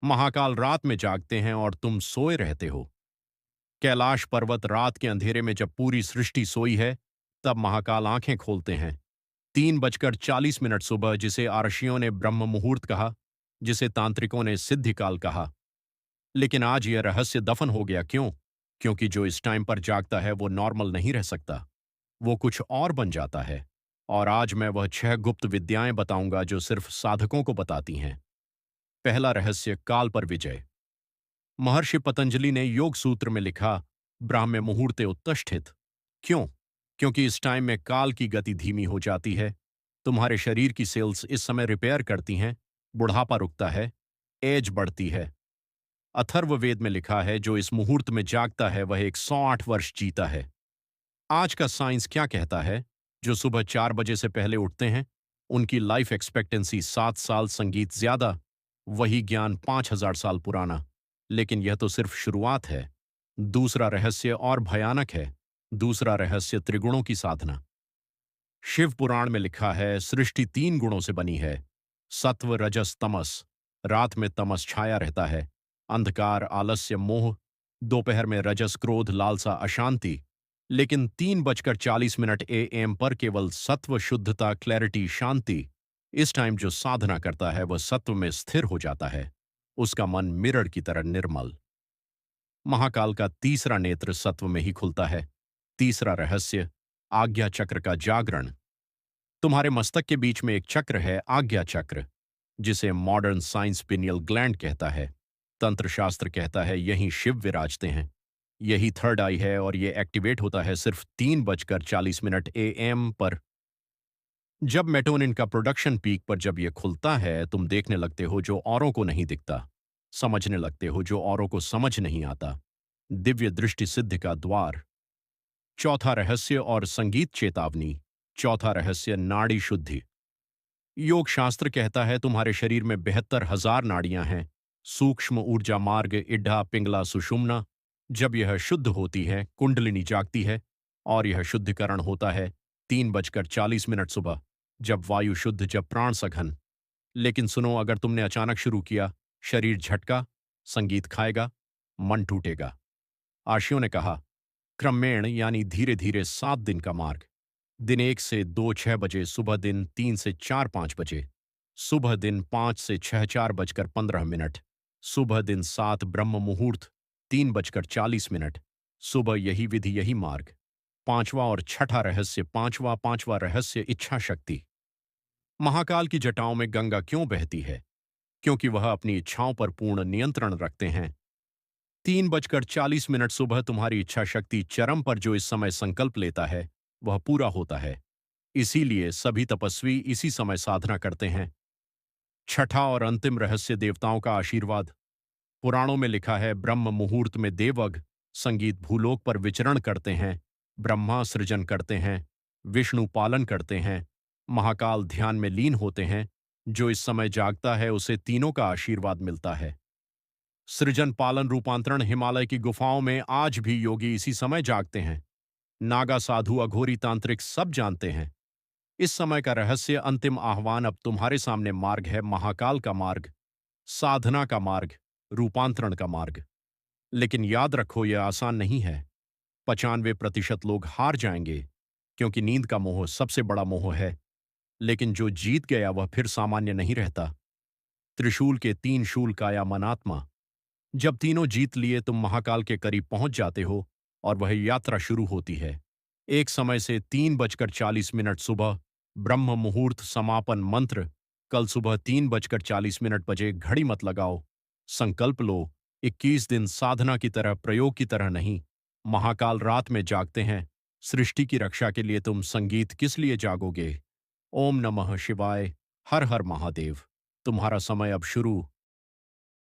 महाकाल रात में जागते हैं और तुम सोए रहते हो। कैलाश पर्वत रात के अंधेरे में जब पूरी सृष्टि सोई है, तब महाकाल आंखें खोलते हैं। 3:40 सुबह, जिसे आरशियों ने ब्रह्म मुहूर्त कहा, जिसे तांत्रिकों ने सिद्धिकाल कहा। लेकिन आज यह रहस्य दफन हो गया। क्यों? क्योंकि जो इस टाइम पर जागता है वो नॉर्मल नहीं रह सकता, वो कुछ और बन जाता है। और आज मैं वह 6 गुप्त विद्याएं बताऊंगा जो सिर्फ साधकों को बताती हैं। पहला रहस्य, काल पर विजय। महर्षि पतंजलि ने योग सूत्र में लिखा, ब्राह्म्य मुहूर्ते उत्तिष्ठित। क्यों? क्योंकि इस टाइम में काल की गति धीमी हो जाती है। तुम्हारे शरीर की सेल्स इस समय रिपेयर करती हैं, बुढ़ापा रुकता है, एज बढ़ती है। अथर्ववेद में लिखा है, जो इस मुहूर्त में जागता है वह 108 वर्ष जीता है। आज का साइंस क्या कहता है? जो सुबह 4 बजे से पहले उठते हैं, उनकी लाइफ एक्सपेक्टेंसी 7 साल, संगीत ज्यादा, वही ज्ञान 5,000 साल पुराना। लेकिन यह तो सिर्फ शुरुआत है। दूसरा रहस्य और भयानक है। दूसरा रहस्य, त्रिगुणों की साधना। शिव पुराण में लिखा है, सृष्टि 3 गुणों से बनी है, सत्व, रजस, तमस। रात में तमस छाया रहता है, अंधकार, आलस्य, मोह। दोपहर में रजस, क्रोध, लालसा, अशांति। लेकिन 3:40 AM पर केवल सत्व, शुद्धता, क्लैरिटी, शांति। इस टाइम जो साधना करता है वह सत्व में स्थिर हो जाता है, उसका मन मिरर की तरह निर्मल। महाकाल का तीसरा नेत्र सत्व में ही खुलता है। तीसरा रहस्य, आज्ञा चक्र का जागरण। तुम्हारे मस्तक के बीच में एक चक्र है, आज्ञा चक्र, जिसे मॉडर्न साइंस पिनियल ग्लैंड कहता है। तंत्र शास्त्र कहता है यहीं शिव विराजते हैं। यही थर्ड आई है और ये एक्टिवेट होता है सिर्फ 3:40 AM पर। जब मेटोनिन का प्रोडक्शन पीक पर जब ये खुलता है, तुम देखने लगते हो जो औरों को नहीं दिखता, समझने लगते हो जो औरों को समझ नहीं आता। दिव्य दृष्टि सिद्धि का द्वार। चौथा रहस्य और संगीत चेतावनी। चौथा रहस्य, नाड़ी शुद्धि। योग शास्त्र कहता है तुम्हारे शरीर में 72,000 नाड़ियां हैं। सूक्ष्म ऊर्जा मार्ग, इड्ढा, पिंगला, सुषुम्ना। जब यह शुद्ध होती है, कुंडलिनी जागती है। और यह शुद्धिकरण होता है 3:40 सुबह, जब वायु शुद्ध, जब प्राण सघन। लेकिन सुनो, अगर तुमने अचानक शुरू किया, शरीर झटका, संगीत खाएगा, मन टूटेगा। आर्षियों ने कहा, क्रमेण यानी धीरे धीरे 7 दिन का मार्ग। दिन 1 से 2 6 बजे, सुबह दिन 3 से 4 5 बजे, सुबह दिन 5 से 6 4:15, सुबह दिन 7 ब्रह्म मुहूर्त 3:40, सुबह यही विधि, यही मार्ग। पांचवा और छठा रहस्य, पांचवा पांचवा रहस्य, इच्छा शक्ति। महाकाल की जटाओं में गंगा क्यों बहती है? क्योंकि वह अपनी इच्छाओं पर पूर्ण नियंत्रण रखते हैं। 3:40 सुबह तुम्हारी इच्छा शक्ति चरम पर, जो इस समय संकल्प लेता है वह पूरा होता है। इसीलिए सभी तपस्वी इसी समय साधना करते हैं। छठा और अंतिम रहस्य, देवताओं का आशीर्वाद। पुराणों में लिखा है, ब्रह्म मुहूर्त में देवग संगीत भूलोक पर विचरण करते हैं। ब्रह्मा सृजन करते हैं, विष्णु पालन करते हैं, महाकाल ध्यान में लीन होते हैं। जो इस समय जागता है उसे तीनों का आशीर्वाद मिलता है। सृजन, पालन, रूपांतरण। हिमालय की गुफाओं में आज भी योगी इसी समय जागते हैं। नागा, साधु, अघोरी, तांत्रिक सब जानते हैं। इस समय का रहस्य, अंतिम आह्वान अब तुम्हारे सामने मार्ग है, महाकाल का मार्ग, साधना का मार्ग, रूपांतरण का मार्ग। लेकिन याद रखो, यह आसान नहीं है। 95% लोग हार जाएंगे, क्योंकि नींद का मोह सबसे बड़ा मोह है। लेकिन जो जीत गया वह फिर सामान्य नहीं रहता। त्रिशूल के 3 शूल, काया, मन, आत्मा। जब तीनों जीत लिए तुम महाकाल के करीब पहुंच जाते हो और वह यात्रा शुरू होती है। एक समय से 3:40 सुबह, ब्रह्म मुहूर्त, समापन मंत्र। कल सुबह 3:40 बजे घड़ी मत लगाओ। संकल्प लो, 21 दिन साधना की तरह, प्रयोग की तरह नहीं। महाकाल रात में जागते हैं। सृष्टि की रक्षा के लिए तुम संगीत किस लिए जागोगे? ओम नमः शिवाय। हर हर महादेव। तुम्हारा समय अब शुरू